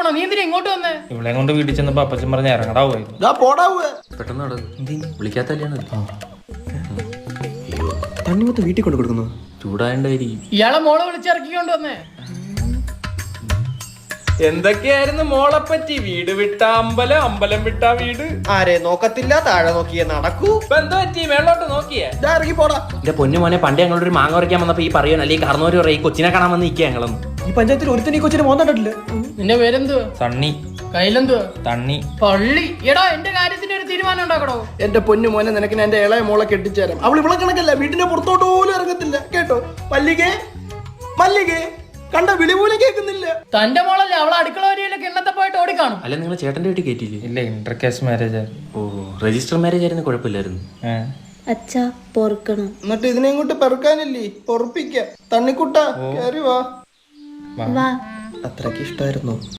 പോണോ? നീ എന്തിനാ ഇങ്ങോട്ട് വന്നേ? ഇവിടെ കൊണ്ട് വീട്ടിൽ ചെന്നപ്പോ അപ്പച്ചൻ പറഞ്ഞ ഇറങ്ങടാവുമായിരുന്നു. പെട്ടെന്ന് വിളിക്കാത്തല്ലാണ് തണ്ണിമത്ത് വീട്ടിൽ കൊണ്ട് കൊടുക്കുന്നു. ചൂടായോണ്ടായിരിക്കും. ഇയാളെ മോളെ വിളിച്ചിറക്കിക്കൊണ്ട് വന്നേ. എന്തൊക്കെയായിരുന്നു മോളെ പറ്റി? വീട് വിട്ട അമ്പലം, അമ്പലം വിട്ട വീട്. ആരെ നോക്കത്തില്ല, താഴെ നോക്കിയേ നടക്കൂ. ഇപ്പൊ എന്താ പറ്റി? മേളോട്ട് നോക്കിയേ ഇറങ്ങി പോടാ. എന്റെ പൊന്നു മോനെ, പണ്ട് ഞങ്ങളൊരു മാങ്ങ പറിക്കാൻ വന്നപ്പോ ഈ പറയണ അല്ലെങ്കിൽ കറന്നൂര് പറയും കൊച്ചിനെ കാണാൻ വന്ന് നിൽക്കുക ഞങ്ങളൊന്നും. ഈ പഞ്ചായത്തിൽ ഒരുത്തന്നെ ഈ കൊച്ചിനെ മോന്നിട്ടില്ല. നിന്റെ പേരെന്തുവാ? സണ്ണി. കയ്യിലെന്തുവാ? തണ്ണി. പള്ളി. എടാ, എന്റെ കാര്യത്തിന് ഒരു തീരുമാനം ഉണ്ടാക്കടോ. എന്റെ പൊന്നു മോനെ, നിനക്ക് എന്റെ ഇളയ മോളെ കെട്ടിച്ചേരാം. അവൾ ഇവിടെ കണക്കല്ല, വീടിന്റെ പുറത്തോട്ട് പോലും ഇറങ്ങത്തില്ല കേട്ടോ. മല്ലികേ മല്ലികേ കണ്ട വിളി പോലും കേൾക്കുന്നില്ല. തന്റെ മോളല്ലേ, അവളെ അടുക്കള വരിയിലൊക്കെ എണ്ണത്തെ പോയിട്ട് ഓടിക്കാണും. അല്ല, നിങ്ങൾ ചേട്ടന്റെ വീട്ടിൽ കയറ്റിയില്ലേ? ഇല്ല, ഇന്റർ കാസ്റ്റ് മാരേജ് ആയിരുന്നു. ഓ, രജിസ്റ്റർ മാരേജ് ആയിരുന്നു, കുഴപ്പമില്ലായിരുന്നു. അച്ഛാ പൊറുക്കണം. എന്നിട്ട് ഇതിനെ ഇങ്ങോട്ട് പെറുക്കാനില്ലേ? പൊറപ്പിക്ക. തണ്ണിക്കുട്ട കേറി വാ. വാ. അത്രക്ക് ഇഷ്ടമായിരുന്നു.